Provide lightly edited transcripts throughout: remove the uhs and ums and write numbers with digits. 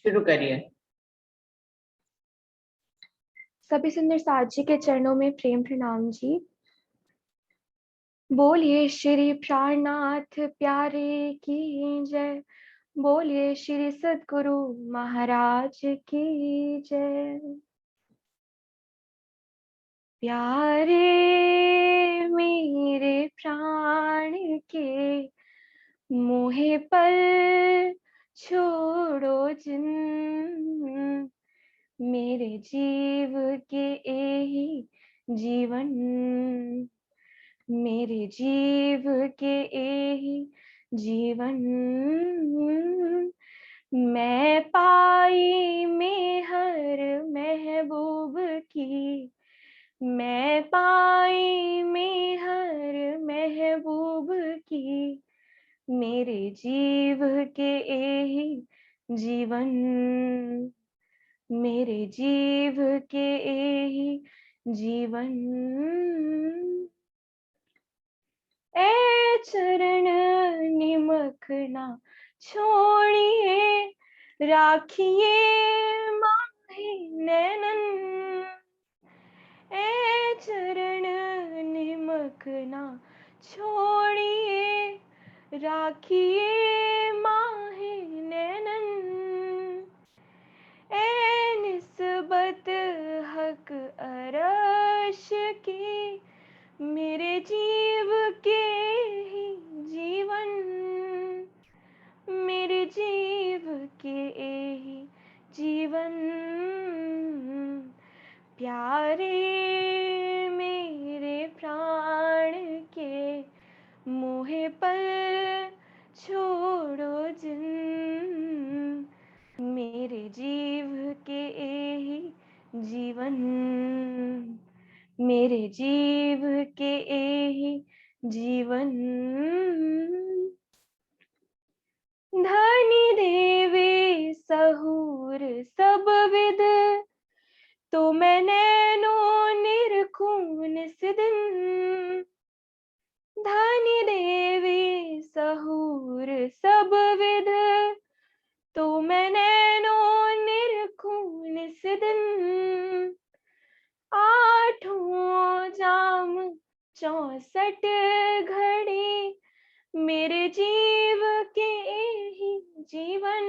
शुरू करिए। सभी सुंदर साथ जी के चरणों में प्रेम प्रणाम जी। बोलिए श्री प्राणनाथ प्यारे की जय। बोलिए श्री सद्गुरु महाराज की जय। प्यारे मेरे प्राण के मोहे पर छोड़ो जिन, मेरे जीव के एही जीवन, मेरे जीव के एही जीवन। मैं पाई में हर महबूब की, मैं पाई में हर महबूब की, मेरे जीव के एही जीवन, मेरे जीव के एही जीवन। ए चरण निमखना छोड़िए, राखिए माही नैनन। ए चरण निमखना छोड़िए, राखिए माही नैनन। ए निस्बत हक अरश की, मेरे जीव के ही जीवन, मेरे जीव के ही जीवन। प्यारे मेरे प्राण के मोहे पर छोड़ो जिन, मेरे जीव के ही जीवन, मेरे जीव के एही जीवन। धनी देवे सहूर सब विद, तो मैं नैनो निरखून सिदिन। धनी देवे सहूर सब विद, तो मैं नैनो निरखून सिदिन। आठों जाम 64 घड़ी, मेरे जीव के ही जीवन।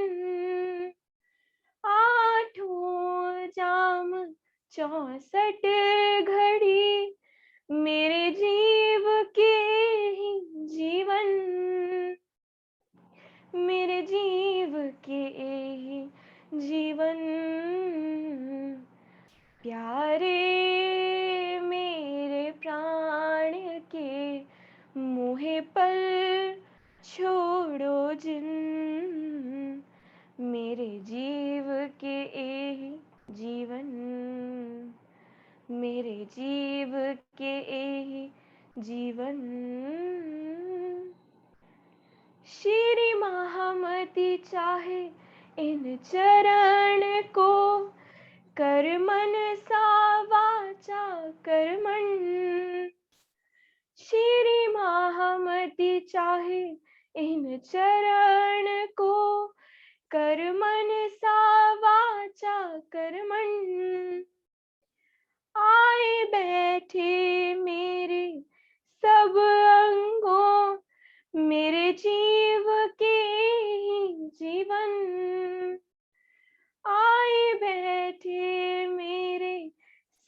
आठों जाम 64 घड़ी, मेरे जीव के ही जीवन, मेरे जीव के ही जीवन। प्यारे मेरे प्राण के मोहे पर छोड़ो जिन, मेरे जीव के एही जीवन, मेरे जीव के एही जीवन। श्री महामति चाहे इन चरण को, कर मन सा वाचा कर्मण। श्री महामति चाहे इन चरण को, कर मन सा वाचा कर्मण। आए बैठे मेरे सब अंगों, मेरे जीव के ही जीवन। आए बैठे मेरे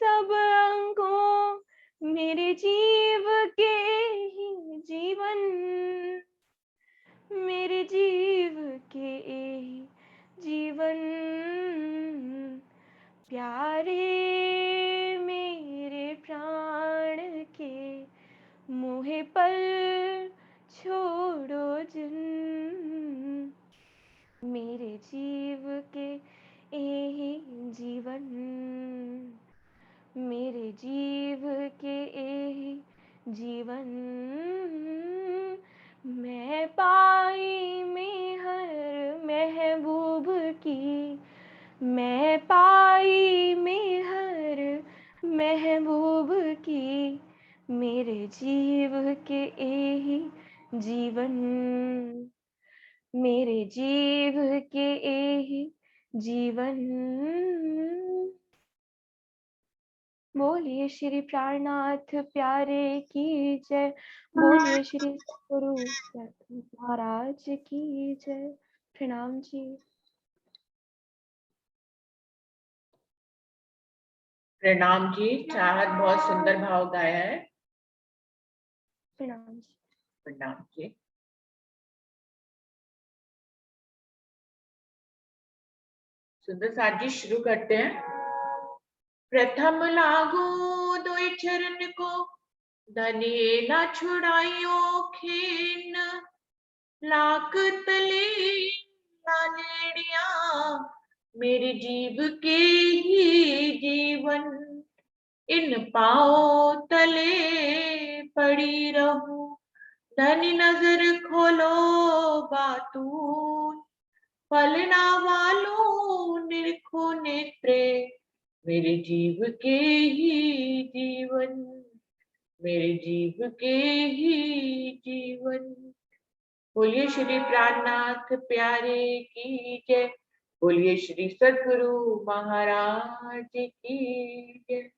सब अंगों, मेरे जीव के ही जीवन, मेरे जीव के ही जीवन। प्यारे मेरे प्राण के मोहे पर छोड़ो जिन, मेरे जीव के एही जीवन, मेरे जीव के एही जीवन। मैं पाई में हर महबूब की, मैं पाई में हर महबूब की, मेरे जीव के एही जीवन, मेरे जीव के एही जीवन। बोलिए श्री प्राणनाथ प्यारे की जय। बोलिए श्री गुरु महाराज की जय। प्रणाम जी। प्रणाम जी। चाहत बहुत सुंदर भाव गाया है। प्रणाम जी। प्रणाम जी। सुंदर साथ जी शुरू करते हैं। प्रथम लागो दोई चरण को, धनिये ना छुड़ाइयो खेन, लाख तले लालेड़िया, मेरे जीव के ही जीवन, इन पाओ तले पड़ी रहूं, धनी नजर खोलो बातून, पलना वालों निरखो नेत्रे, मेरे जीव के ही जीवन, मेरे जीव के ही जीवन। बोलिए श्री प्राणनाथ प्यारे की जय। बोलिए श्री सद्गुरु महाराज की जय।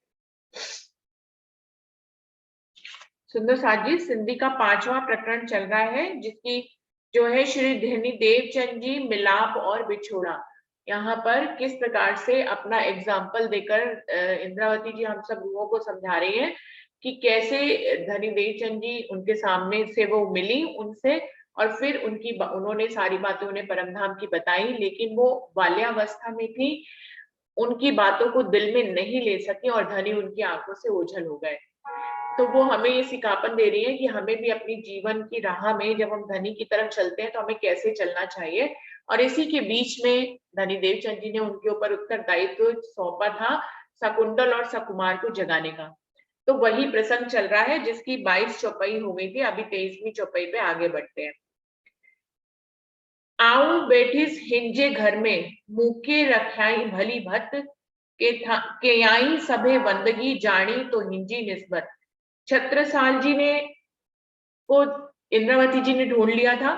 सुंदर साथ जी, सिंधी का 5वां प्रकरण चल रहा है, जिसकी जो है श्री धनी देवचंद जी मिलाप और बिछोड़ा। यहाँ पर किस प्रकार से अपना एग्जाम्पल देकर इंद्रावती जी हम सब लोगों को समझा रही हैं कि कैसे धनी देवचंद जी उनके सामने से वो मिली उनसे, और फिर उन्होंने सारी बातें उन्हें परमधाम की बताई, लेकिन वो बाल्यावस्था में थी, उनकी बातों को दिल में नहीं ले सके और धनी उनकी आंखों से ओझल हो गए। तो वो हमें ये सिखापन दे रही है कि हमें भी अपनी जीवन की राह में जब हम धनी की तरफ चलते हैं तो हमें कैसे चलना चाहिए। और इसी के बीच में धनी देवचंद जी ने उनके ऊपर उत्तरदायित्व सौंपा था शकुंतल और सकुमार को जगाने का। तो वही प्रसंग चल रहा है, जिसकी 22 चौपाई हो गई थी। अभी 23वीं चौपाई पे आगे बढ़ते हैं। आऊ बैठिस हिंजे घर में, मुके रख्याई भली भत, के आई सभे बंदगी जानी तो हिंजी निस्बत। छत्रसाल जी ने को इंद्रावती जी ने ढूंढ लिया था।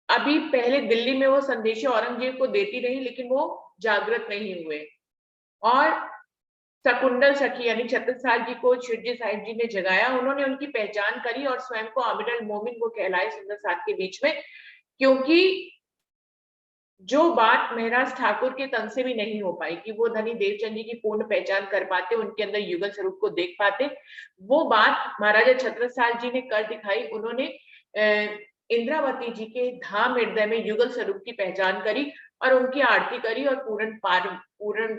अभी पहले दिल्ली में वो संदेश औरंगजेब को देती रही, लेकिन वो जागृत नहीं हुए, और शकुंतल सखी यानी छत्रसाल जी को शिरडी साहिब जी ने जगाया। उन्होंने उनकी पहचान करी और स्वयं को अमीरुल मोमिन वो कहलाए सुंदर साथ के बीच में, क्योंकि जो बात महराज ठाकुर के तन से भी नहीं हो पाई कि वो धनी देवचंद जी की पूर्ण पहचान कर पाते, उनके अंदर युगल स्वरूप को देख पाते, वो बात महाराजा छत्रसाल जी ने कर दिखाई। उन्होंने इंद्रावती जी के धाम हृदय में युगल स्वरूप की पहचान करी और उनकी आरती करी, और पूर्ण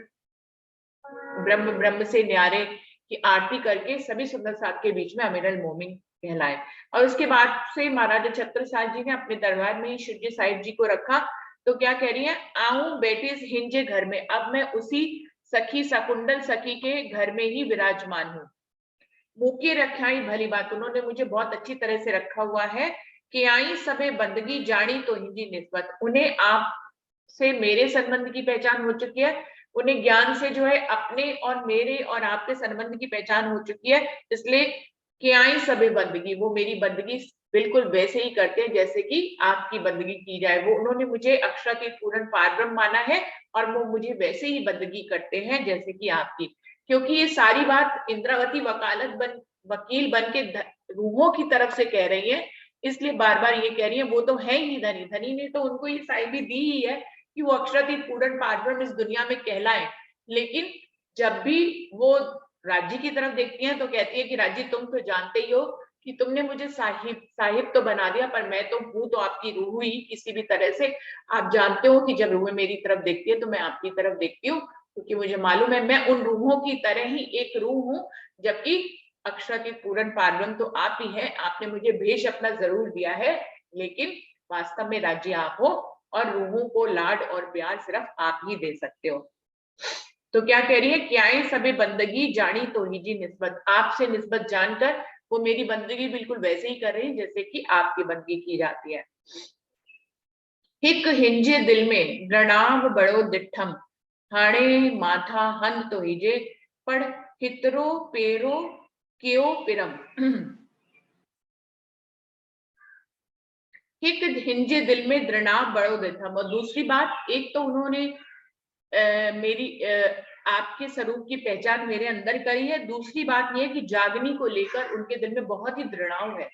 ब्रह्म ब्रह्म से न्यारे की आरती करके सभी सुंदर साथ के बीच में अमीरुल मोमिन कहलाए। और उसके बाद से महाराजा छत्रसाल जी ने अपने दरबार में ही शिरडी साहिब जी को रखा। तो क्या कह रही है, आऊं बेटे हिंजे घर में, अब मैं उसी सखी शकुंतल सखी के घर में ही विराजमान हूँ। मुके रखाई भली बात, उन्होंने मुझे बहुत अच्छी तरह से रखा हुआ है। कि आई सबे बंदगी जानी तो हिंदी निस्बत, उन्हें आप से मेरे संबंध की पहचान हो चुकी है, उन्हें ज्ञान से जो है अपने और मेरे और आपके संबंध की पहचान हो चुकी है। इसलिए कि आई सबे बंदगी, वो मेरी बंदगी बिल्कुल वैसे ही करते हैं जैसे कि आपकी बंदगी की जाए। वो उन्होंने मुझे अक्षरातीत पूर्ण पारब्रह्म माना है और वो मुझे वैसे ही बंदगी करते हैं जैसे कि आपकी। क्योंकि ये सारी बात इंद्रावती वकील बन के रूहों की तरफ से कह रही है, इसलिए बार बार ये कह रही है वो तो है ही धनी, धनी ने तो उनको ये साइबी दी ही है कि वो अक्षरातीत पूर्ण पारब्रह्म इस दुनिया में कहलाए। लेकिन जब भी वो राज्य की तरफ देखती हैं तो कहती है कि राज्य तुम तो जानते ही हो कि तुमने मुझे साहिब तो बना दिया, पर मैं तो हूं तो आपकी रूह ही किसी भी तरह से। आप जानते हो कि जब रूह मेरी तरफ देखती है तो मैं आपकी तरफ देखती हूँ, क्योंकि मुझे मालूम है मैं उन रूहों की तरह ही एक रूह हूँ, जबकि अक्षरातीत पूर्ण पारब्रह्म तो आप ही है। आपने मुझे भेष अपना जरूर दिया है, लेकिन वास्तव में राज्य आप हो और रूहों को लाड और प्यार सिर्फ आप ही दे सकते हो। तो क्या कह रही है, क्या सभी बंदगी जानी तो ही जी निस्बत, आपसे निस्बत जानकर वो मेरी बंदगी बिल्कुल वैसे ही कर रही है जैसे कि आपकी बंदगी की जाती है। हिक हिंजे दिल में प्रणाम बड़ो दिठम, हाणे माथा हन तो हिजे, पढ़ हितरो पेरो क्यों पिरम। हिक हिंजे दिल में दृढ़ाव बड़ो देता। और दूसरी बात, एक तो उन्होंने आपके स्वरूप की पहचान मेरे अंदर करी है। दूसरी बात यह कि जागनी को लेकर उनके दिल में बहुत ही दृढ़ाव है,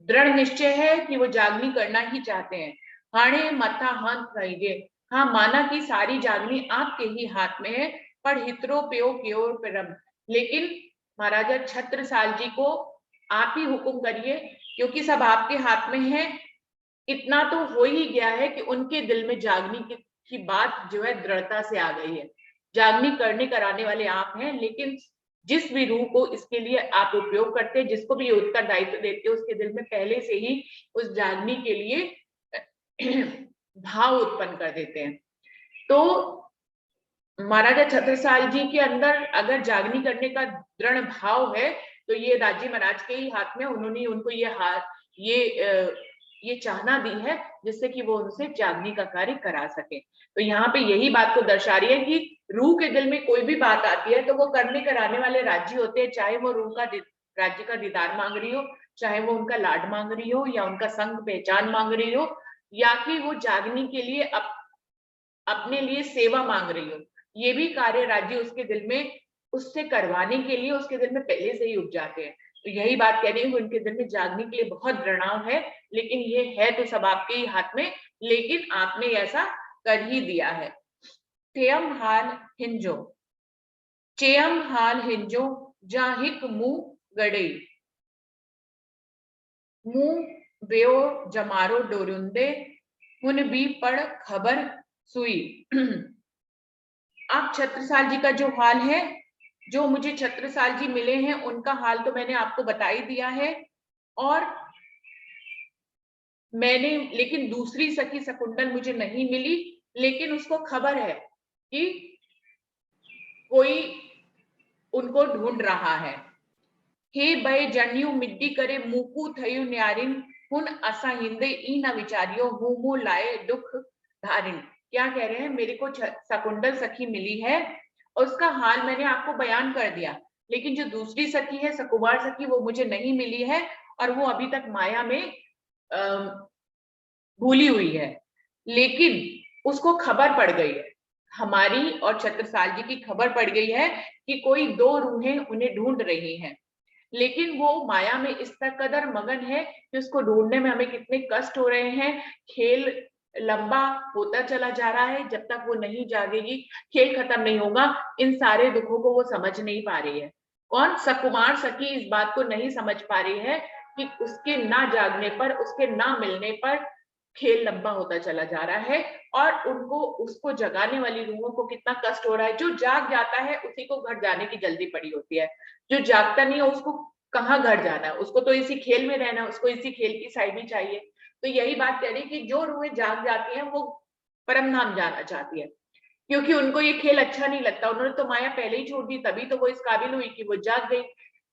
दृढ़ निश्चय है कि वो जागनी करना ही चाहते हैं। हाणे मथा हाथ कहिए, हाँ माना कि सारी जागनी आपके ही हाथ में है, पर हितरो प्यो क्योर परम। लेकिन महाराजा छत्रसाल जी को आप ही हुक्म करिए, क्योंकि सब आपके हाथ में है। इतना तो हो ही गया है कि उनके दिल में जागनी की बात जो है दृढ़ता से आ गई है। जागनी करने कराने वाले आप हैं, लेकिन जिस भी रूह को इसके लिए आप उपयोग करते हैं, जिसको भी उत्तरदायित्व देते हैं, उसके दिल में पहले से ही उस जागनी के लिए भाव उत्पन्न कर देते हैं। तो महाराजा छत्रसाल जी के अंदर अगर जागनी करने का दृढ़ भाव है, तो ये राजी महाराज के ही हाथ में, उन्होंने उनको ये चाहना दी है जिससे कि वो उनसे जागनी का कार्य करा सके। तो यहाँ पे यही बात को दर्शा रही है कि रूह के दिल में कोई भी बात आती है तो वो करने कराने वाले राजी होते हैं, चाहे वो रूह का राज्य का दीदार मांग रही हो, चाहे वो उनका लाड मांग रही हो, या उनका संग पहचान मांग रही हो, या कि वो जागनी के लिए अपने लिए सेवा मांग रही हो। ये भी कार्य राज्य उसके दिल में उससे करवाने के लिए उसके दिल में पहले से ही उग जाते हैं। तो यही बात कह रही हूँ, उनके दिल में जागने के लिए बहुत दृढ़ाव है, लेकिन ये है तो सब आपके ही हाथ में, लेकिन आपने ऐसा कर ही दिया है। चेयम हाल हिंजो, चेयम हाल हिंजो जाहिक मुंह गड़े, मुंह बेओ जमारो डोरुंदे, हुन भी पढ़ खबर सुई। अब छत्रसाल जी का जो हाल है, जो मुझे छत्रसाल जी मिले हैं उनका हाल तो मैंने आपको बता ही दिया है। और मैंने, लेकिन दूसरी सखी शकुंतल मुझे नहीं मिली, लेकिन उसको खबर है कि कोई उनको ढूंढ रहा है। हे बय जन्यू मिट्टी करे मुकू थयु न्यारिन, हुन असा हिंदे ई न विचारियो मुमु लाए दुख धारिन। क्या कह रहे हैं, मेरे को शकुंतल सखी मिली है, उसका हाल मैंने आपको बयान कर दिया, लेकिन जो दूसरी सखी है सकुमार सखी, वो मुझे नहीं मिली है, और वो अभी तक माया में भूली हुई है। लेकिन उसको खबर पड़ गई है, हमारी और छत्रसाल जी की खबर पड़ गई है कि कोई दो रूहें उन्हें ढूंढ रही हैं। लेकिन वो माया में इस कदर मगन है कि उसको ढूंढने में हमें कितने कष्ट हो रहे हैं। खेल लंबा होता चला जा रहा है, जब तक वो नहीं जागेगी खेल खत्म नहीं होगा। इन सारे दुखों को वो समझ नहीं पा रही है। कौन? सकुमार सखी इस बात को नहीं समझ पा रही है कि उसके ना जागने पर, उसके ना मिलने पर खेल लंबा होता चला जा रहा है, और उनको उसको जगाने वाली रूहों को कितना कष्ट हो रहा है। जो जाग जाता है उसी को घर जाने की जल्दी पड़ी होती है, जो जागता नहीं है उसको कहाँ घर जाना है, उसको तो इसी खेल में रहना है, उसको इसी खेल की साइड ही चाहिए। तो यही बात कह रही कि जो रूहें जाग जाती हैं वो परम धाम जाना चाहती है, क्योंकि उनको ये खेल अच्छा नहीं लगता। उन्होंने तो माया पहले ही छोड़ दी, तभी तो वो इस काबिल हुई कि वो जाग गई।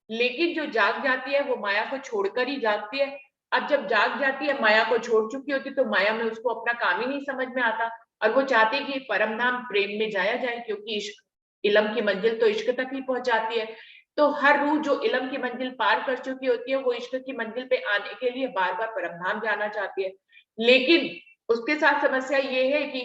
लेकिन जो जाग जाती है वो माया को छोड़कर ही जागती है। अब जब जाग जाती है, माया को छोड़ चुकी होती, तो माया में उसको अपना काम ही नहीं समझ में आता, और वो चाहती है कि परम धाम प्रेम में जाया जाए, क्योंकि इश्क, इलम की मंजिल तो इश्क तक ही पहुंचाती है। तो हर रूह जो इलम की मंजिल पार कर चुकी होती है, वो इश्क की मंजिल पे आने के लिए बार बार परम धाम जाना चाहती है। लेकिन उसके साथ समस्या ये है कि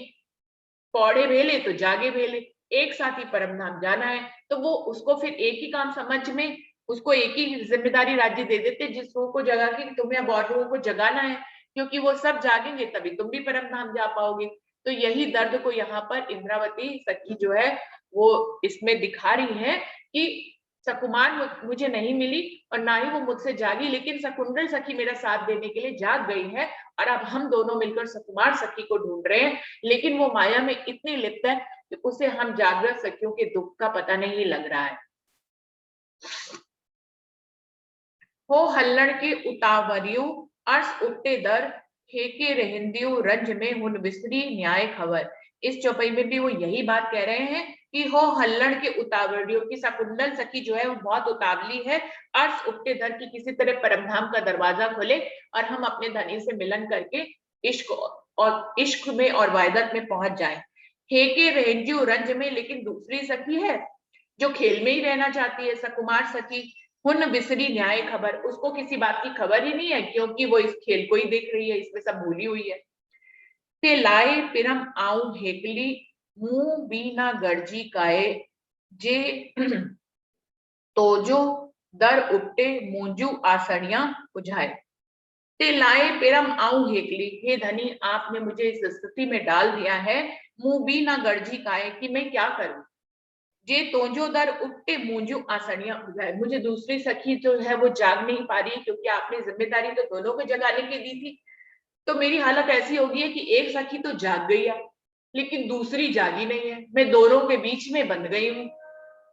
पौड़े भेले तो जागे भेले, एक साथ ही परम धाम जाना है। तो वो उसको फिर एक ही काम समझ में, उसको एक ही जिम्मेदारी राज्य दे देते, जिस रूह को जगा के तुम्हें अब और रूहों को जगाना है, क्योंकि वो सब जागेंगे तभी तुम भी परम धाम जा पाओगे। तो यही दर्द को यहाँ पर इंद्रावती सखी जो है वो इसमें दिखा रही है कि सकुमार मुझे नहीं मिली और ना ही वो मुझसे जागी, लेकिन शकुंतल सखी मेरा साथ देने के लिए जाग गई है, और अब हम दोनों मिलकर सकुमार सखी को ढूंढ रहे हैं। लेकिन वो माया में इतनी लिप्त है कि उसे हम जागृत सखियों के दुख का पता नहीं लग रहा है। हो हल्लड़ के उतावरियो अर्श उठते दर, हेके रहंदियो रंज में हुन विसरी न्याय खबर। इस चौपाई में भी वो यही बात कह रहे हैं कि हो हल्लड़ के उतावलियों की शकुंतल सखी जो है वो बहुत उतावली है, अर्श उठते दर की किसी तरह परमधाम का दरवाजा खोले और हम अपने धनी से मिलन करके इश्क में और वायदत में पहुंच जाए। हेके रहंदियो रंज में, लेकिन दूसरी सखी है जो खेल में ही रहना चाहती है, सकुमार सखी, हुन बिसरी न्याय खबर, उसको किसी बात की खबर ही नहीं है, क्योंकि वो इस खेल को ही देख रही है, इसमें सब भूली हुई है। ते लाए पिरम आऊं हेकली, मुंह भी ना गर्जी काए, जे तोजो दर उपटे मूंजू आसनिया बुझाए। ते लाए पिरम आऊं हेकली, हे धनी आपने मुझे इस स्थिति में डाल दिया है, मुंह भी ना गर्जी काए, कि मैं क्या करूं। जे तोजो दर उपटे मूंजू आसनिया बुझाए, मुझे दूसरी सखी जो है वो जाग नहीं पा रही है, क्योंकि आपने जिम्मेदारी तो दोनों को जगाने की दी थी। तो मेरी हालत ऐसी हो गई है कि एक सखी तो जाग गई है, लेकिन दूसरी जागी नहीं है, मैं दोनों के बीच में बंध गई हूँ।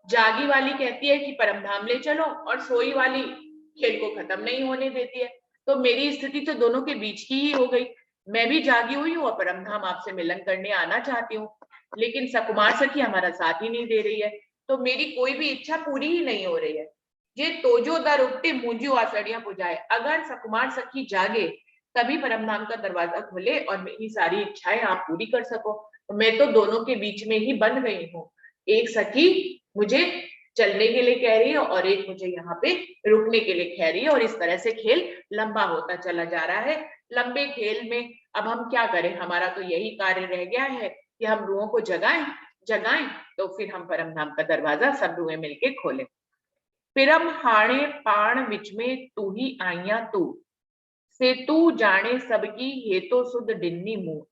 जागी वाली कहती है कि परमधाम ले चलो, और सोई वाली खेल को खत्म नहीं होने देती है। तो मेरी स्थिति तो दोनों के बीच की ही हो गई। मैं भी जागी हुई हूँ और परमधाम आपसे मिलन करने आना चाहती हूँ, लेकिन सकुमार सखी हमारा साथ ही नहीं दे रही है। तो मेरी कोई भी इच्छा पूरी ही नहीं हो रही है। ये तोजो दर उठते मुंजू आसड़ियां बुझाए, अगर सकुमार सखी जागे तभी परमधाम का दरवाजा खुले और मेरी सारी इच्छाएं आप पूरी कर सको। तो मैं तो दोनों के बीच में ही बंध गई हूँ। एक सखी मुझे चलने के लिए कह रही है और एक मुझे यहाँ पे रुकने के लिए कह रही है, और इस तरह से खेल लंबा होता चला जा रहा है। लंबे खेल में अब हम क्या करें, हमारा तो यही कार्य रह गया है कि हम रूहों को जगाएं जगाएं, तो फिर हम परमधाम का दरवाजा सब रूहें मिलके खोलें। पिरम हाणे पाण विच में तू ही आइया तू, से तू जाने सबकी ये तो सुध डिन्नी मुंह।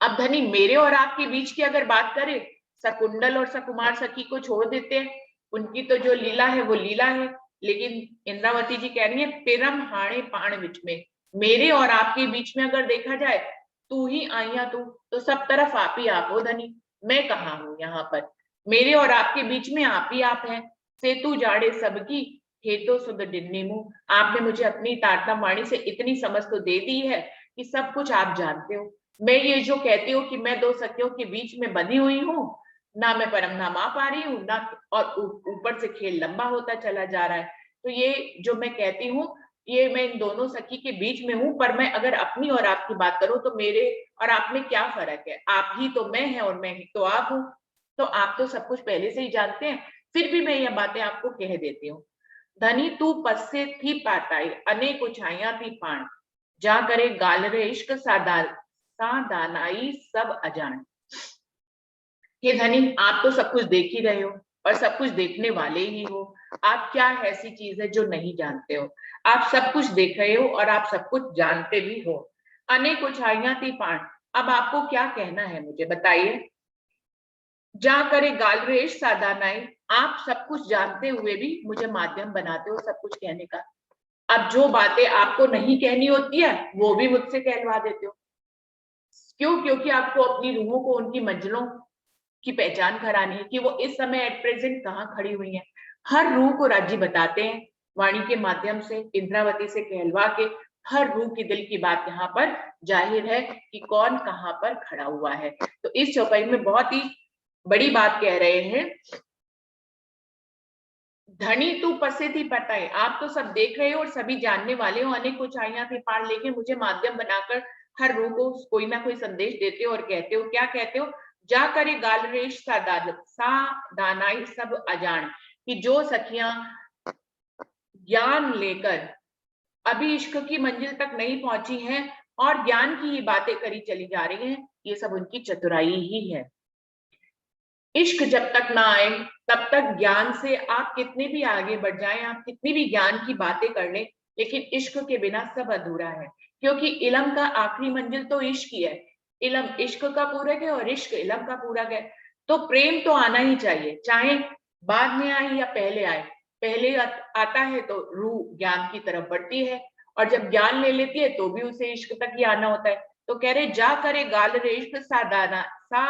अब धनी मेरे और आपके बीच की अगर बात करें, शकुंडल और सकुमार सखी को छोड़ देते हैं, उनकी तो जो लीला है वो लीला है, लेकिन इंद्रावती जी कह रही है पिरम हाणे पाण विच में, मेरे और आपके बीच में अगर देखा जाए, तू ही आइया तू, तो सब तरफ आप ही आप हो धनी, मैं कहाँ हूं यहाँ पर। मेरे और आपके बीच में आप ही आप हैं। सेतु जाड़े सबकी हेतो सुध डिन्नी मुंह, आपने मुझे अपनी तारतम वाणी से इतनी समझ तो दे दी है कि सब कुछ आप जानते हो। मैं ये जो कहती हूँ कि मैं दो सखियों के बीच में बंधी हुई हूँ, ना मैं परमधाम आ पा रही हूँ ना, और ऊपर से खेल लंबा होता चला जा रहा है। तो ये जो मैं कहती हूँ, ये मैं इन दोनों सखी के बीच में हूँ, पर मैं अगर अपनी और आपकी बात करूँ तो मेरे और आप में क्या फर्क है। आप ही तो मैं है और मैं ही तो आप हूँ। तो आप तो सब कुछ पहले से ही जानते हैं, फिर भी मैं ये बातें आपको कह देती हूँ। धनी तू पस्से थी पाताई, अनेक उछाइयां थी पान, जा करे गाल रे इश्क सादानाई सब अजान। हे धनी आप तो सब कुछ देख ही रहे हो और सब कुछ देखने वाले ही हो। आप क्या ऐसी चीज है जो नहीं जानते हो। आप सब कुछ देख रहे हो और आप सब कुछ जानते भी हो। अनेक उछाइयां थी पान, अब आपको क्या कहना है मुझे बताइए। जा करे गाल रेश सादानाई, आप सब कुछ जानते हुए भी मुझे माध्यम बनाते हो सब कुछ कहने का। अब जो बातें आपको नहीं कहनी होती है वो भी मुझसे कहलवा देते हो। क्यों? क्योंकि आपको अपनी रूहों को उनकी मंजिलों की पहचान करानी है कि वो इस समय एट प्रेजेंट कहाँ खड़ी हुई हैं। हर रूह को राज्य बताते हैं वाणी के माध्यम से, इंद्रावती से कहलवा के। हर रूह की दिल की बात यहाँ पर जाहिर है कि कौन कहाँ पर खड़ा हुआ है। तो इस चौपाई में बहुत ही बड़ी बात कह रहे हैं। धनी तू पसे थी पटाए, आप तो सब देख रहे हो और सभी जानने वाले हो। अनेक ऊंचाइयां थी पार, लेकिन मुझे माध्यम बनाकर हर रूह को कोई ना कोई संदेश देते हो और कहते हो, क्या कहते हो, जा करे गाल रेश सा दानाई सब अजान, कि जो सखियां ज्ञान लेकर अभी इश्क की मंजिल तक नहीं पहुंची हैं और ज्ञान की ही बातें करी चली जा रही हैं, ये सब उनकी चतुराई ही है। इश्क जब तक ना आए तब तक ज्ञान से आप कितने भी आगे बढ़ जाएं, आप कितनी भी ज्ञान की बातें कर लें, लेकिन इश्क के बिना सब अधूरा है। क्योंकि इल्म का आखिरी मंजिल तो इश्क ही है। इल्म इश्क का पूरक है और इश्क इल्म का पूरक है। तो प्रेम तो आना ही चाहिए, चाहे बाद में आए या पहले आए। पहले आता है तो रूह ज्ञान की तरफ बढ़ती है, और जब ज्ञान ले लेती है तो भी उसे इश्क तक ही आना होता है। तो कह रहे जा करे गाल रे इश्क सा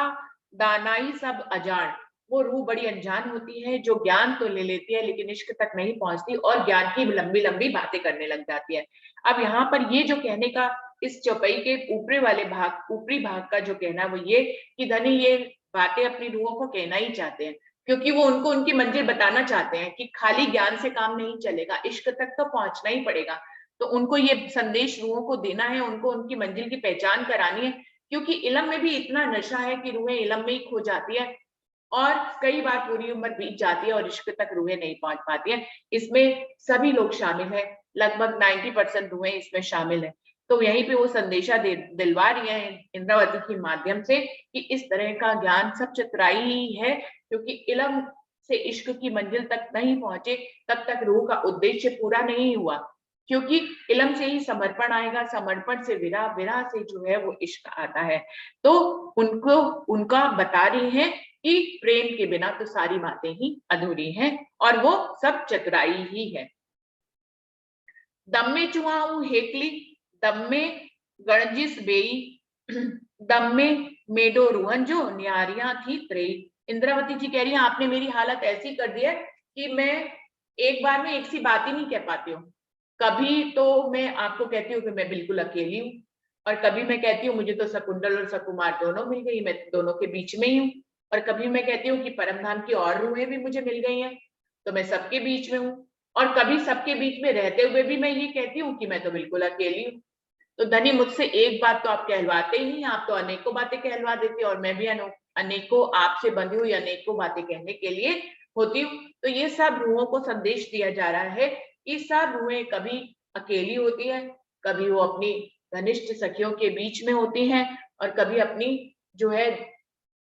दानाई सब अजान, वो रूह बड़ी अनजान होती है जो ज्ञान तो ले लेती है लेकिन इश्क तक नहीं पहुंचती और ज्ञान की लंबी लंबी बातें करने लग जाती है। अब यहाँ पर ये जो कहने का, इस चौपाई के ऊपरी वाले भाग, ऊपरी भाग का जो कहना वो ये कि धनी ये बातें अपनी रूहों को कहना ही चाहते हैं, क्योंकि वो उनको उनकी मंजिल बताना चाहते हैं कि खाली ज्ञान से काम नहीं चलेगा, इश्क तक तो पहुंचना ही पड़ेगा। तो उनको ये संदेश रूहों को देना है, उनको उनकी मंजिल की पहचान करानी है, क्योंकि इल्म में भी इतना नशा है कि रूहें इल्म में ही खो जाती है और कई बार पूरी उम्र बीत जाती है और इश्क तक रूहें नहीं पहुंच पाती हैं। इसमें सभी लोग शामिल हैं, लगभग 90% रूहें इसमें शामिल हैं। तो यहीं पे वो संदेशा दिलवा रही है इंद्रावती के माध्यम से कि इस तरह का ज्ञान सब चतुराई ही है, क्योंकि इल्म से इश्क की मंजिल तक नहीं पहुंचे तब तक रूह का उद्देश्य पूरा नहीं हुआ, क्योंकि इल्म से ही समर्पण आएगा, समर्पण से विरह, विरह से जो है वो इश्क आता है। तो उनको उनका बता रही है कि प्रेम के बिना तो सारी बातें ही अधूरी हैं और वो सब चतुराई ही है। दम में चुहाऊं हेकली, दम में गणजिस बेई, दम में मेडो रूहन जो न्यारियां थी त्रेई। इंद्रावती जी कह रही है आपने मेरी हालत ऐसी कर दी है कि मैं एक बार में एक सी बात ही नहीं कह पाती हूँ। कभी तो मैं आपको कहती हूँ कि मैं बिल्कुल अकेली हूँ, और कभी मैं कहती हूँ मुझे तो शकुंतल और सकुमार दोनों मिल गई, मैं दोनों के बीच में ही हूँ। और कभी मैं कहती हूँ कि परमधाम की और रूहें भी मुझे मिल गई हैं, तो मैं सबके बीच में हूँ। और कभी सबके बीच में रहते हुए भी मैं ये कहती हूँ कि मैं तो बिल्कुल अकेली हूँ। तो धनी मुझसे एक बात तो आप कहलवाते ही नहीं, आप तो अनेकों बातें कहलवा देते, और मैं भी अनेकों आपसे बंधी हुई अनेकों बातें कहने के लिए होती हूँ। तो ये सब रूहों को संदेश दिया जा रहा है कि सब रूहें कभी अकेली होती है, कभी वो अपनी घनिष्ठ सखियों के बीच में होती हैं, और कभी अपनी जो है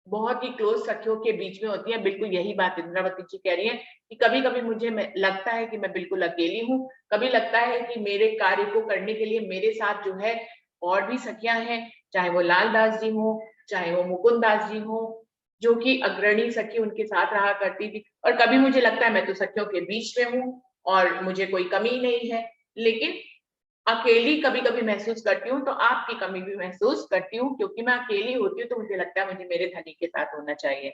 बहुत ही क्लोज सखियों के बीच में होती है। बिल्कुल यही बात इंद्रावती जी कह रही है कि कभी कभी मुझे लगता है कि मैं बिल्कुल अकेली हूँ, कभी लगता है कि मेरे कार्य को करने के लिए मेरे साथ जो है और भी सखियां हैं, चाहे वो लाल दास जी हो, चाहे वो मुकुंद दास जी हो, जो कि अग्रणी सखी उनके साथ रहा करती थी। और कभी मुझे लगता है मैं तो सखियों के बीच में हूँ और मुझे कोई कमी नहीं है, लेकिन अकेली कभी कभी महसूस करती हूँ, तो आपकी कमी भी महसूस करती हूँ, क्योंकि मैं अकेली होती हूँ तो मुझे लगता है मुझे मेरे धनी के साथ होना चाहिए।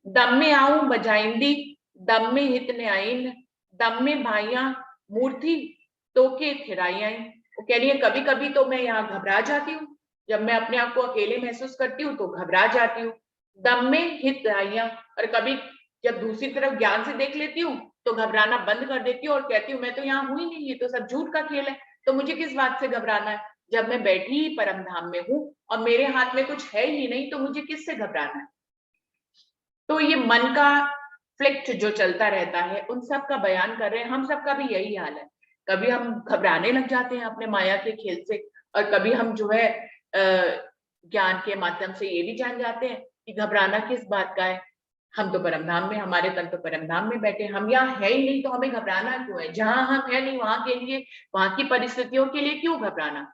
दम में आऊं बजाइंदी, दम में हित ने आइन, दम में भाइया मूर्ति तो के थिराई आई। वो कह रही है कभी कभी तो मैं यहाँ घबरा जाती हूँ, जब मैं अपने आप को अकेले महसूस करती हूँ तो घबरा जाती हूँ। दम में हित आइया, और कभी जब दूसरी तरफ ज्ञान से देख लेती हूँ तो घबराना बंद कर देती हूँ और कहती हूँ मैं तो यहाँ हुई नहीं, ये तो सब झूठ का खेल है, तो मुझे किस बात से घबराना है। जब मैं बैठी ही परम धाम में हूँ और मेरे हाथ में कुछ है ही नहीं, तो मुझे किससे घबराना है। तो ये मन का फ्लिक्ट जो चलता रहता है उन सब का बयान कर रहे हैं। हम सब का भी यही हाल है, कभी हम घबराने लग जाते हैं अपने माया के खेल से, और कभी हम जो है ज्ञान के माध्यम से ये भी जान जाते हैं कि घबराना किस बात का है। हम तो परमधाम में, हमारे तन तो परमधाम में बैठे, हम यहाँ है ही नहीं तो हमें घबराना क्यों है। जहां हम है नहीं वहां के लिए, वहां की परिस्थितियों के लिए क्यों घबराना।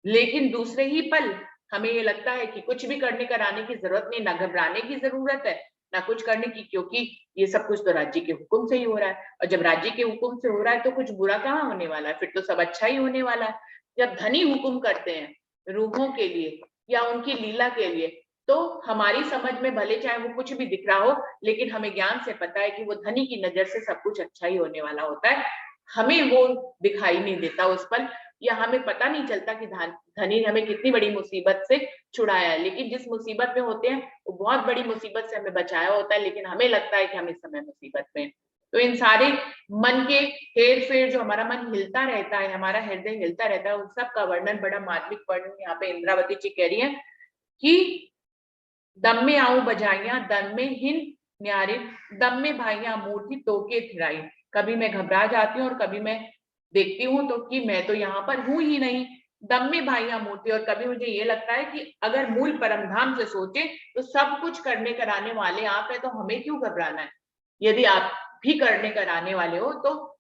लेकिन दूसरे ही पल हमें ये लगता है कि कुछ भी करने कराने की जरूरत नहीं, ना घबराने की जरूरत है ना कुछ करने की, क्योंकि ये सब कुछ तो राज्य के हुक्म से ही हो रहा है। और जब राज्य के हुक्म से हो रहा है तो कुछ बुरा कहाँ होने वाला है, फिर तो सब अच्छा ही होने वाला है। जब धनी हुक्म करते हैं रूहों के लिए या उनकी लीला के लिए, तो हमारी समझ में भले चाहे वो कुछ भी दिख रहा हो, लेकिन हमें ज्ञान से पता है कि वो धनी की नजर से सब कुछ अच्छा ही होने वाला होता है। हमें वो दिखाई नहीं देता उस पर, या हमें पता नहीं चलता कि धनी ने हमें कितनी बड़ी मुसीबत से छुड़ाया है। लेकिन जिस मुसीबत में होते हैं वो बहुत बड़ी मुसीबत से हमें बचाया होता है, लेकिन हमें लगता है कि हम इस समय मुसीबत में हैं। तो इन सारे मन के हेर फेर, जो हमारा मन हिलता रहता है, हमारा हृदय हिलता रहता है, उन सब का वर्णन, बड़ा मार्मिक वर्णन यहाँ पे इंद्रावती जी कह रही है कि दम में आऊं बजाइया, दम में हिन न्यारे, दम में भाइया मूर्ति तोके थिराई। कभी मैं घबरा जाती हूँ और कभी मैं देखती हूँ तो कि मैं तो यहाँ पर हूं ही नहीं, दम में भाइया मूर्ति। और कभी मुझे ये लगता है कि अगर मूल परमधाम से सोचे तो सब कुछ करने कराने वाले आप है, तो हमें क्यों घबराना है। यदि आप भी करने कराने वाले हो, तो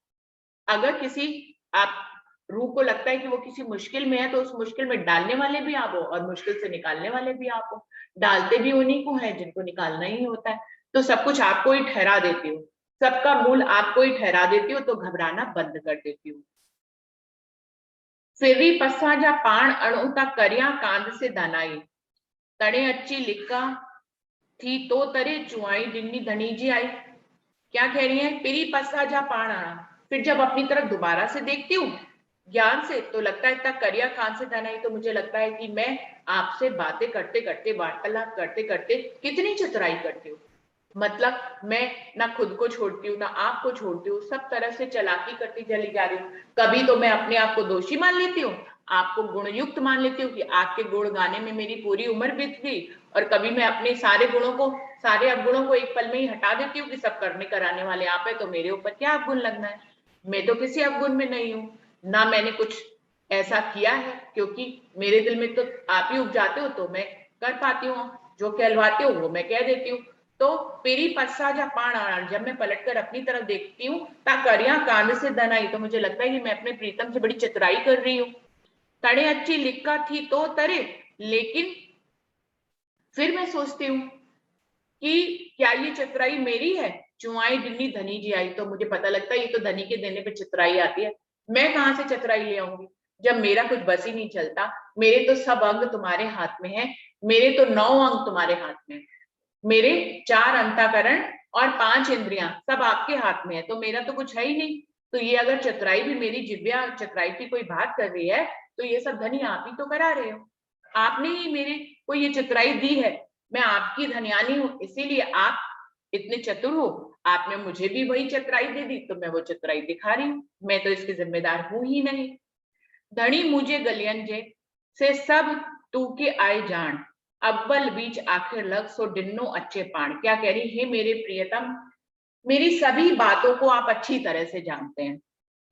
अगर किसी आप रूह को लगता है कि वो किसी मुश्किल में है, तो उस मुश्किल में डालने वाले भी आप हो और मुश्किल से निकालने वाले भी आप हो। डालते भी उन्हीं को है जिनको निकालना ही होता है। तो सब कुछ आपको ही ठहरा देती हूँ, सबका मूल आपको ही ठहरा देती हूँ, तो घबराना बंद कर देती हूँ। फिर भी पस्सा जा पाण अणु ता करिया कांद से दानाई, तड़े अच्छी लिक्का थी तो तरे चुआई डिन्नी धनी जी आई। क्या कह रही है, पिरी पस्सा जा पाण आना, फिर जब अपनी तरफ दोबारा से देखती हूँ ज्ञान से, तो लगता है इतना करिया कान से दानाई, तो मुझे लगता है कि मैं आपसे बातें करते करते, वार्तालाप करते करते कितनी चतुराई करती हूँ। मतलब मैं ना खुद को छोड़ती हूँ ना आपको छोड़ती हूँ, सब तरह से चालाकी करती चली जा रही हूँ। कभी तो मैं अपने आप को दोषी मान लेती हूँ, आपको गुणयुक्त मान लेती हूँ कि आपके गुण गाने में मेरी पूरी उम्र बीत गई, और कभी मैं अपने सारे गुणों को, सारे अवगुणों को एक पल में ही हटा देती हूँ कि सब करने कराने वाले आप है, तो मेरे ऊपर क्या अवगुण लगना है। मैं तो किसी अवगुण में नहीं हूँ, ना मैंने कुछ ऐसा किया है, क्योंकि मेरे दिल में तो आप ही उपजाते हो, तो मैं कर पाती हूँ, जो कहलवाते हो वो मैं कह देती हूँ। तो पेरी पस्सा जा पाण आण, जब मैं पलटकर अपनी तरफ देखती हूँ, ता करिया कांध से धन आई, तो मुझे लगता है कि मैं अपने प्रीतम से बड़ी चतुराई कर रही हूँ। तड़े अच्छी लिखा थी तो तरे, लेकिन फिर मैं सोचती हूँ कि क्या ये चतुराई मेरी है। चुआई डिन्नी धनी जी आई, तो मुझे पता लगता है ये तो धनी के देने पे चतुराई आती है। मैं कहाँ से चतुराई ले आऊंगी जब मेरा कुछ बस ही नहीं चलता। मेरे तो सब अंग तुम्हारे हाथ में है, मेरे तो 9 अंग तुम्हारे हाथ में, मेरे 4 अंतःकरण और 5 इंद्रियां सब आपके हाथ में है, तो मेरा तो कुछ है ही नहीं। तो ये अगर चतुराई भी मेरी जिव्या चतुराई की कोई बात कर रही है, तो ये सब धनी आप ही तो करा रहे हो। आपने ही मेरे को ये चतुराई दी है, मैं आपकी धनियानी हूं, इसीलिए आप इतने चतुर हो। आपने मुझे भी वही चतुराई दे दी, तो मैं वो चतुराई दिखा रही हूँ, मैं तो इसकी जिम्मेदार हूं ही नहीं। धनी मुझे गलियंजे से सब तू के आए जान, अव्वल बीच आखिर लग सो डिन्नो अच्छे पाण। क्या कह रही है, मेरे प्रियतम, मेरी सभी बातों को आप अच्छी तरह से जानते हैं।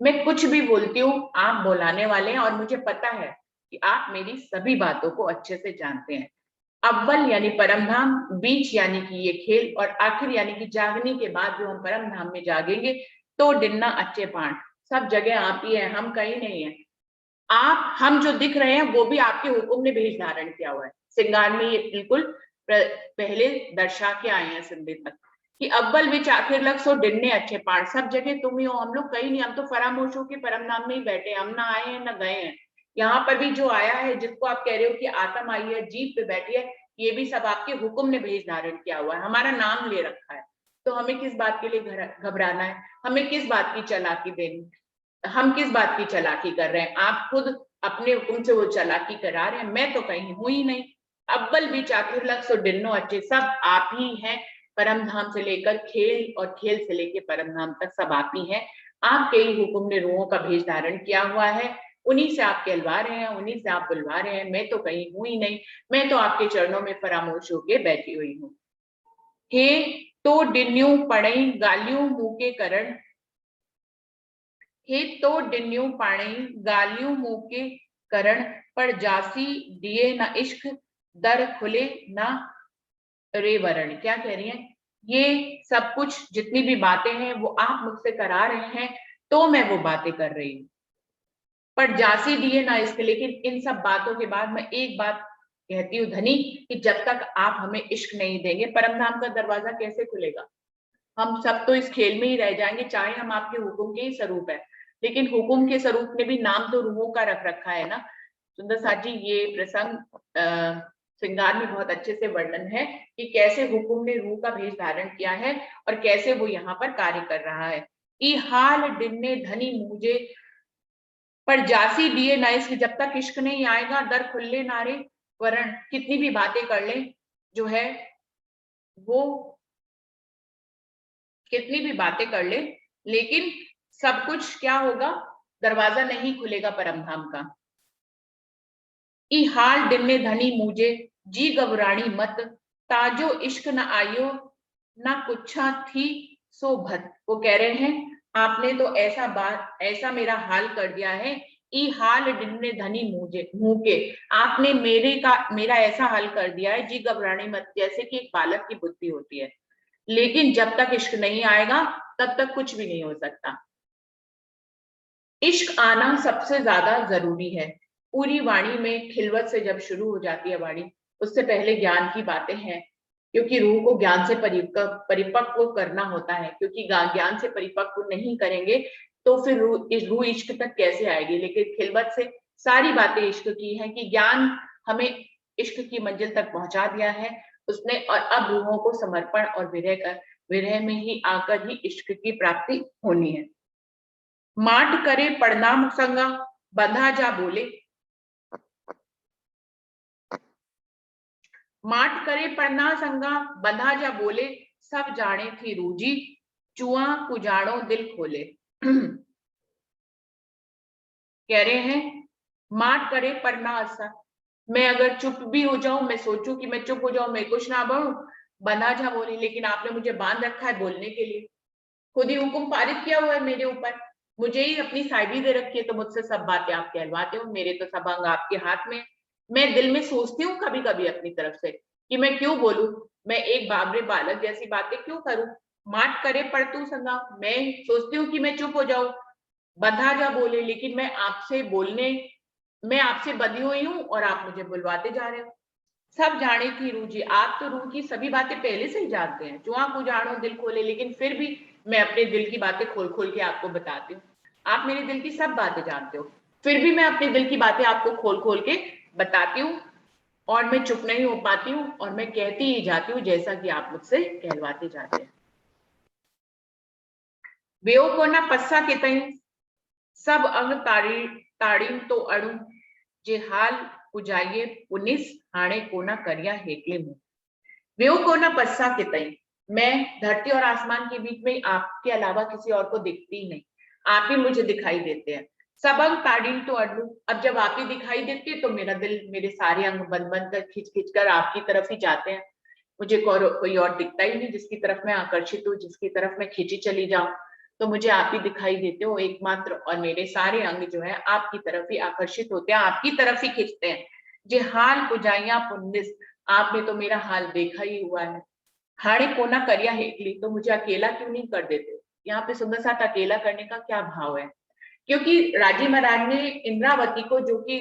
मैं कुछ भी बोलती हूँ आप बोलाने वाले हैं, और मुझे पता है कि आप मेरी सभी बातों को अच्छे से जानते हैं। अव्वल यानी परम धाम, बीच यानी कि ये खेल, और आखिर यानी कि जागने के बाद जो हम परम धाम में जागेंगे, तो डिन्ना अच्छे पाण, सब जगह आप ही है, हम कहीं नहीं है। आप, हम जो दिख रहे हैं वो भी आपके हुक्म ने भेष धारण किया हुआ है। श्रृंगार में ये बिल्कुल पहले दर्शा के आए हैं संधि तक कि अव्वल विच आखिर लग सो डिन्ने अच्छे पाण, सब जगह तुम ही हो, हम लोग कहीं नहीं, हम तो फरामोश के परम नाम में ही बैठे, हम ना आए हैं ना गए हैं। यहाँ पर भी जो आया है, जिसको आप कह रहे हो कि आत्म आई है, जीप पे बैठी है, ये भी सब आपके हुक्म ने भेष धारण किया हुआ है, हमारा नाम ले रखा है। तो हमें किस बात के लिए घबराना है, हमें किस बात की चालाकी देनी, हम किस बात की चालाकी कर रहे हैं। आप खुद अपने हुक्म से वो चालाकी करा रहे हैं, मैं तो कहीं हूं ही नहीं। अव्वल बीच आखिर लग सो डिन्नो अच्छे, सब आप ही हैं। परम धाम से लेकर खेल, और खेल से लेकर परम धाम तक सब आप ही हैं। आपके ही हुक्म ने रूहों का भेष धारण किया हुआ है, उन्हीं से आप कहलवा रहे हैं, उन्हीं से आप बुलवा रहे हैं, मैं तो कहीं हूं ही नहीं। मैं तो आपके चरणों में फरामोश होके बैठी हुई हूँ। हे तो डिन्यू पड़ई गालियों मुंह के करण, हे तो डिन्यू पाणी गालियों मुंह के करण, पर जासी दिए न इश्क दर खुले ना रे वरण। क्या कह रही हैं, ये सब कुछ जितनी भी बातें हैं वो आप मुझसे करा रहे हैं, तो मैं वो बातें कर रही हूँ, पर जासी दिए ना इश्क। लेकिन इन सब बातों के बाद मैं एक बात कहती हूँ धनी, कि जब तक आप हमें इश्क नहीं देंगे, परम धाम का दरवाजा कैसे खुलेगा। हम सब तो इस खेल में ही रह जाएंगे, चाहे हम आपके हुक्म के ही स्वरूप है, लेकिन हुक्म के स्वरूप ने भी नाम तो रूहों का रख रखा है ना। सुंदर साथ जी, ये प्रसंग श्रृंगार में बहुत अच्छे से वर्णन है कि कैसे हुक्म ने रूह का भेष धारण किया है, और कैसे वो यहाँ पर कार्य कर रहा है। ई हाल डिन्ने धनी मुझे, पर जासी दिए ना इसकी, जब तक इश्क नहीं आएगा दर खुले नारे वरण। कितनी भी बातें कर ले, जो है वो, कितनी भी बातें कर ले, लेकिन सब कुछ क्या होगा, दरवाजा नहीं खुलेगा परम धाम का। ई हाल डिन्ने धनी मुझे, जी घबरानी मत, ताजो इश्क न आयो ना कुछा थी सो भत। वो कह रहे हैं आपने तो ऐसा बात, ऐसा मेरा हाल कर दिया है। ई हाल डिन्ने धनी मुझे मुंह के, आपने मेरा ऐसा हाल कर दिया है, जी घबरानी मत, जैसे कि एक बालक की बुद्धि होती है, लेकिन जब तक इश्क नहीं आएगा तब तक कुछ भी नहीं हो सकता। इश्क आना सबसे ज्यादा जरूरी है। पूरी वाणी में खिलवत से जब शुरू हो जाती है वाणी, उससे पहले ज्ञान की बातें हैं, क्योंकि रूह को ज्ञान से परिपक्व करना होता है, क्योंकि ज्ञान से परिपक्व नहीं करेंगे तो फिर रूह इश्क तक कैसे आएगी। लेकिन खिलवत से सारी बातें इश्क की हैं, कि ज्ञान हमें इश्क की मंजिल तक पहुंचा दिया है उसने, और अब रूहों को समर्पण और विरह में ही आकर ही इश्क की प्राप्ति होनी है। माट करे प्रणाम संगा बंधा जा बोले, माट करे प्रणाम संगा बंधा जा बोले, सब जाने थी रूजी चुआ कुजाड़ो दिल खोले। कह रहे हैं माट करे पर ना असा, मैं अगर चुप भी हो जाऊं, मैं सोचूं कि मैं चुप हो जाऊं, मैं कुछ ना बोलूं, बंधा जा बोले, लेकिन आपने मुझे बांध रखा है बोलने के लिए, खुद ही हुक्म पारित किया हुआ है मेरे ऊपर, मुझे ही अपनी साइबी दे रखी है, तो मुझसे सब बातें आप कहलवाते हो, मेरे तो सब अंग आपके हाथ में। मैं दिल में सोचती हूँ कभी कभी अपनी तरफ से कि मैं क्यों बोलूं, मैं एक बाबरे बालक जैसी बातें क्यों करूं, माट करे पर तू संगा, मैं सोचती हूँ कि मैं चुप हो जाऊं, बंधा जा बोले, लेकिन मैं आपसे बंधी हुई हूँ और आप मुझे बुलवाते जा रहे हो। सब जाने की रूह जी, आप तो रूह की सभी बातें पहले से ही जानते हैं, जो आप उजाड़ो दिल खोले, लेकिन फिर भी मैं अपने दिल की बातें खोल खोल के आपको बताती हूँ। आप मेरे दिल की सब बातें जानते हो, फिर भी मैं अपने दिल की बातें आपको खोल खोल के बताती हूँ, और मैं चुप नहीं हो पाती हूँ, और मैं कहती ही जाती हूँ जैसा कि आप मुझसे कहलवाते जाते हैं। बेओ को ना पस्सा के तई सब अंग ताड़ीन तो अड़ू, जे हाल पुजाइए पुनिस हाणे को ना करिया हेकले मुंह। वेव को ना पस्सा के तई, मैं धरती और आसमान के बीच में आपके अलावा किसी और को दिखती ही नहीं, आप ही मुझे दिखाई देते हैं। सब अंग ताड़ीन तो अड़ू, अब जब आप ही दिखाई देते हैं तो मेरा दिल, मेरे सारे अंग बंद बंद कर खिंच खिंच कर आपकी तरफ ही जाते हैं। मुझे कोई और दिखता ही नहीं जिसकी तरफ मैं आकर्षित हूँ, जिसकी तरफ मैं खिंची चली जाऊं, तो मुझे आप ही दिखाई देते हो एकमात्र, और मेरे सारे अंग जो है आपकी तरफ ही आकर्षित होते हैं, आपकी तरफ ही खिंचते हैं। जे हाल पुजाइया पुनिस, आपने तो मेरा हाल देखा ही हुआ है। हाड़े कोना करिया हेकली, तो मुझे अकेला क्यों नहीं कर देते। यहाँ पे सुंदर साथ अकेला करने का क्या भाव है, क्योंकि राजी महाराज ने इंद्रावती को, जो कि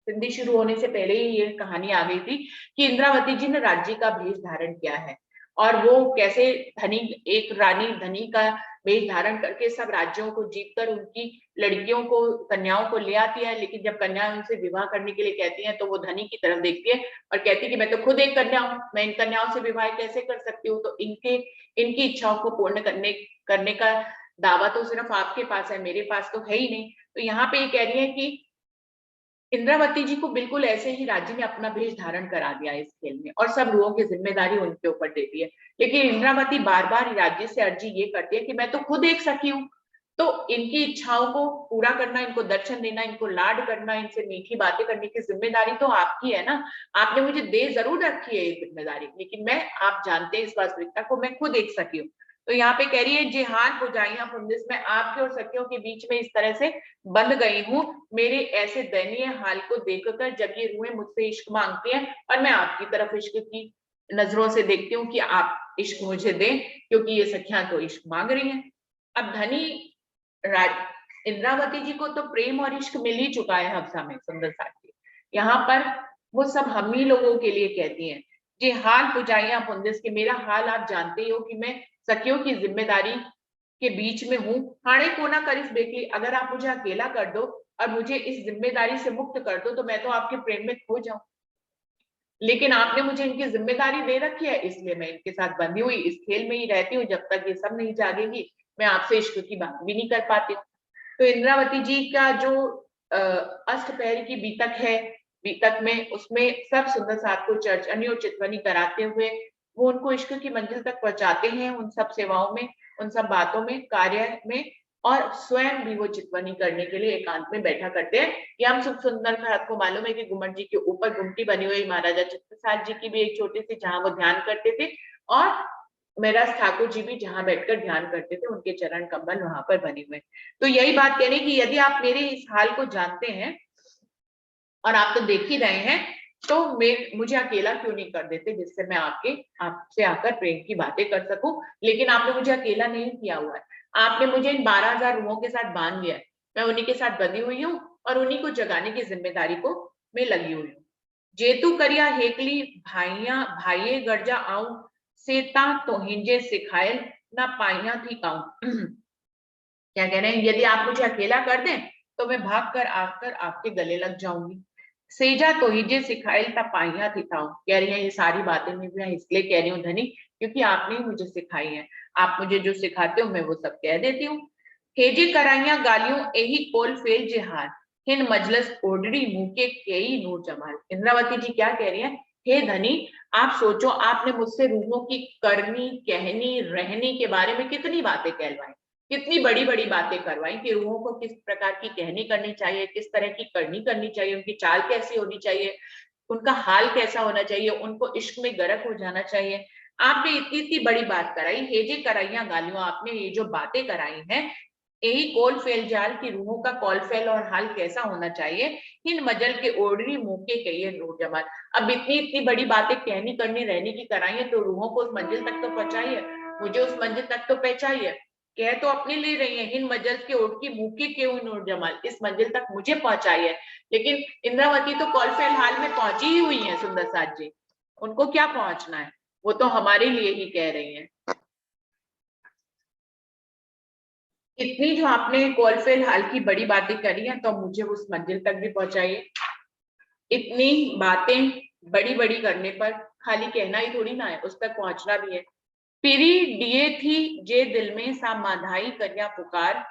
हिंदी शुरू होने से पहले ही ये कहानी आ गई थी कि इंद्रावती जी ने राज्य का भेष धारण किया है, और वो कैसे धनी, एक रानी धनी का वेश धारण करके सब राज्यों को जीतकर उनकी लड़कियों को, कन्याओं को ले आती है, लेकिन जब कन्या उनसे विवाह करने के लिए कहती है तो वो धनी की तरफ देखती है और कहती है कि मैं तो खुद एक कन्या हूं, मैं इन कन्याओं से विवाह कैसे कर सकती हूँ, तो इनकी इच्छाओं को पूर्ण करने का दावा तो सिर्फ आपके पास है, मेरे पास तो है ही नहीं। तो यहाँ पे ये कह रही है कि इंद्रावती जी को बिल्कुल ऐसे ही राज्य ने अपना भेष धारण करा दिया इस खेल में, और सब रूहों की जिम्मेदारी उनके ऊपर दे दी है। लेकिन इंद्रावती बार बार राज्य से अर्जी ये करती है कि मैं तो खुद एक सखी हूँ, तो इनकी इच्छाओं को पूरा करना, इनको दर्शन देना, इनको लाड करना, इनसे मीठी बातें करने की जिम्मेदारी तो आपकी है ना। आपने मुझे दे जरूर रखी है ये जिम्मेदारी, लेकिन मैं, आप जानते हैं इस वास्तविकता को, मैं खुद एक सखी हूँ। तो यहाँ पे कह रही है जिहान पुजाइया पुंदिस, मैं आपके और सखियों के बीच में इस तरह से बंध गई हूँ, मेरे ऐसे दयनीय हाल को देखकर जब ये रूहें मुझसे इश्क मांगती हैं, और मैं आपकी तरफ इश्क की नजरों से देखती हूँ कि आप इश्क मुझे दें, क्योंकि ये सखियां तो इश्क मांग रही हैं। अब धनी इंद्रावती जी को तो प्रेम और इश्क मिल ही चुका है हफ्सा में सुंदर साथी, यहाँ पर वो सब हम ही लोगों के लिए कहती हैं जी हाल पुजाइया पुंदिस, के मेरा हाल आप जानते ही हो कि मैं सखियों की जिम्मेदारी के बीच में हूँ। हाणे कोना करिस बेकली, अगर आप मुझे अकेला कर दो और मुझे इस जिम्मेदारी से मुक्त कर दो तो मैं तो आपके प्रेम में खो जाऊं, लेकिन आपने मुझे इनकी जिम्मेदारी दे रखी है, इसलिए मैं इनके साथ बंधी हुई इस खेल में ही रहती हूँ, जब तक ये सब नहीं जागेगी मैं आपसे इश्क की बात भी नहीं कर पाती हूँ। तो इंद्रावती जी का जो अष्टपहर की बीतक है, बीतक में उसमें सब सुंदर साथ को चर्चनी और चितवनी कराते हुए वो उनको इश्क की मंजिल तक पहुंचाते हैं, उन सब सेवाओं में, उन सब बातों में, कार्य में, और स्वयं भी वो चितवनी करने के लिए एकांत में बैठा करते हैं। ये हम सब सुंदर साथ को मालूम है कि गुम्मट जी के ऊपर गुमटी बनी हुई महाराजा चित्रसाथ जी की भी एक छोटी सी, जहां वो ध्यान करते थे, और मेरा ठाकुर जी भी जहां बैठकर ध्यान करते थे, उनके चरण कमल वहां पर बने हुए। तो यही बात कहने की, यदि आप मेरे इस हाल को जानते हैं और आप तो देख ही रहे हैं, तो मुझे अकेला क्यों नहीं कर देते, जिससे मैं आपसे आकर प्रेम की बातें कर सकूं। लेकिन आपने मुझे अकेला नहीं किया हुआ है, आपने मुझे इन 12,000 रूहों के साथ बांध दिया है, मैं उन्हीं के साथ बंधी हुई हूँ और उन्हीं को जगाने की जिम्मेदारी को मैं लगी हुई हूँ। जेतु करिया हेकली भाइये गर्जा आऊं, सेता तो हिंजे सिखायल ना पाइया थी काऊं। क्या कह रहे हैं, यदि आप मुझे अकेला कर दें तो मैं भाग कर आकर आपके गले लग जाऊंगी। सेजा तो हिजे सिखाइल ता पाइया थी ताऊं, कह रही है ये सारी बातें मैं इसलिए कह रही हूँ धनी, क्योंकि आपने ही मुझे सिखाई है, आप मुझे जो सिखाते हो मैं वो सब कह देती हूँ। हेजे कराइया गालियों एही कोल फेल जे हार, हिन मजलस ओडरी मुंह के कई नूर जमाल। इंद्रावती जी क्या कह रही है, हे धनी, आप सोचो आपने मुझसे रूहों की करनी, कहनी, रहनी के बारे में कितनी बातें कहलवाई, कितनी बड़ी बड़ी बातें करवाई कि रूहों को किस प्रकार की कहनी करनी चाहिए, किस तरह की करनी चाहिए, उनकी चाल कैसी होनी चाहिए, उनका हाल कैसा होना चाहिए, उनको इश्क में गर्क हो जाना चाहिए। आपने इतनी इतनी बड़ी बात कराई, हेजे कराइयां गालियों, आपने ये जो बातें कराई हैं, यही कोल फेल जाल की रूहों का कौल फेल और हाल कैसा होना चाहिए, इन मजल के ओडरी मुंह के कहिए नूर जमाल। अब इतनी इतनी बड़ी बातें कहनी करनी रहने की कराई है, तो रूहों को उस मंजिल तक तो पहुंचाइए, मुझे उस मंजिल तक तो पहुंचाइए। कह तो अपने लिए रही है, इन मजल के ओट की मुंह के क्यों नूर जमाल, इस मंजिल तक मुझे पहुंचाइए। लेकिन इंद्रावती तो कौल फेल हाल में पहुंची ही हुई है सुंदर साथ जी, उनको क्या पहुंचना है, वो तो हमारे लिए ही कह रही हैं। इतनी जो आपने कौल फेल हाल की बड़ी बातें करी हैं, तो मुझे उस मंजिल तक भी पहुंचाइए। इतनी बातें बड़ी बड़ी करने पर खाली कहना ही थोड़ी ना है, उस तक पहुंचना भी है। पीरी दिए थी जे दिल में सा माधाई करिया पुकार,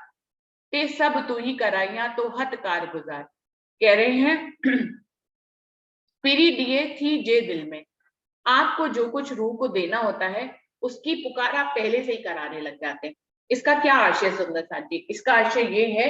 ते सब तू ही कराइया तो हत कार गुजार। कह रहे हैं पीरी दिए थी जे दिल में, आपको जो कुछ रूह को देना होता है उसकी पुकार आप पहले से ही कराने लग जाते हैं। इसका क्या आशय सुंदर साथ जी, इसका आशय ये है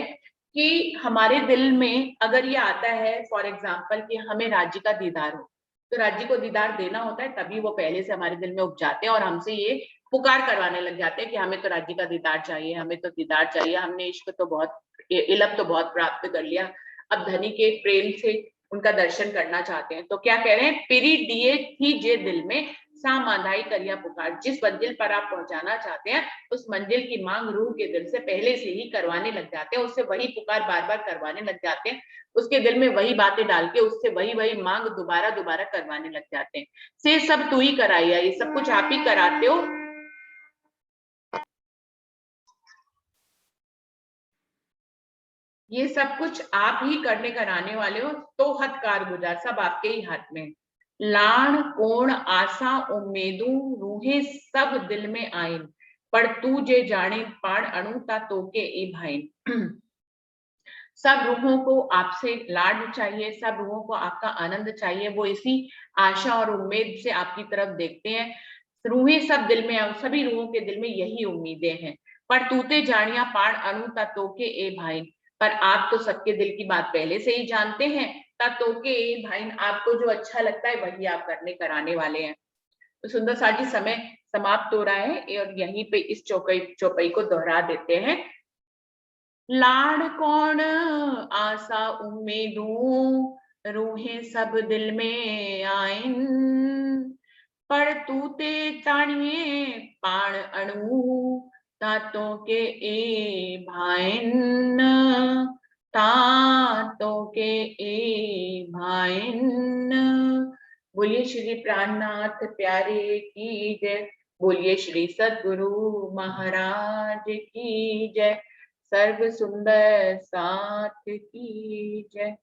कि हमारे दिल में अगर ये आता है फॉर एग्जाम्पल कि हमें राज्य का दीदार हो, तो राज्य को दीदार देना होता है, तभी वो पहले से हमारे दिल में उपजाते हैं और हमसे ये पुकार करवाने लग जाते हैं कि हमें तो राज्य का दीदार चाहिए, हमें तो दीदार चाहिए, हमने इश्क तो बहुत, इल्म तो बहुत प्राप्त कर लिया, अब धनी के प्रेम से उनका दर्शन करना चाहते हैं। तो क्या कह रहे हैं, पिरी दिए थी जे दिल में सा मांधाई करिया पुकार, जिस मंजिल पर आप पहुंचाना चाहते हैं उस मंजिल की मांग रूह के दिल से पहले से ही करवाने लग जाते हैं, उससे वही पुकार बार बार करवाने लग जाते हैं, उसके दिल में वही बातें डाल के उससे वही वही मांग दोबारा दोबारा करवाने लग जाते हैं। से सब तू ही कराइया, ये सब कुछ आप ही कराते हो, ये सब कुछ आप ही करने कराने वाले हो, तो हद कार गुजार सब आपके ही हाथ में। लाण कोण आशा उम्मीदू रूहे सब दिल में आइन, पर तू जे जाने पाण अणु ता तोके ए भाइन। सब रूहों को आपसे लाड चाहिए, सब रूहों को आपका आनंद चाहिए, वो इसी आशा और उम्मीद से आपकी तरफ देखते हैं। रूहें सब दिल में, सभी रूहों के दिल में यही उम्मीदें हैं। पर तूते जानिया पाण अणु ता तोके ए भाई, पर आप तो सबके दिल की बात पहले से ही जानते हैं, ता तोके ए भाई, आपको जो अच्छा लगता है वही आप करने कराने वाले हैं। तो सुंदर साथ जी समय समाप्त हो रहा है और यहीं पे इस चौपाई को दोहरा देते हैं। लाड़ कौन आशा उम्मीदों रूहें सब दिल में आइन, पर तूते ताणिए पाण अणु तातों के ए भाइन, तातों के ए भाइन। बोलिए श्री प्राणनाथ प्यारे की जय, बोलिए श्री सद्गुरु महाराज की जय, सर्व सुंदर साथ की जय।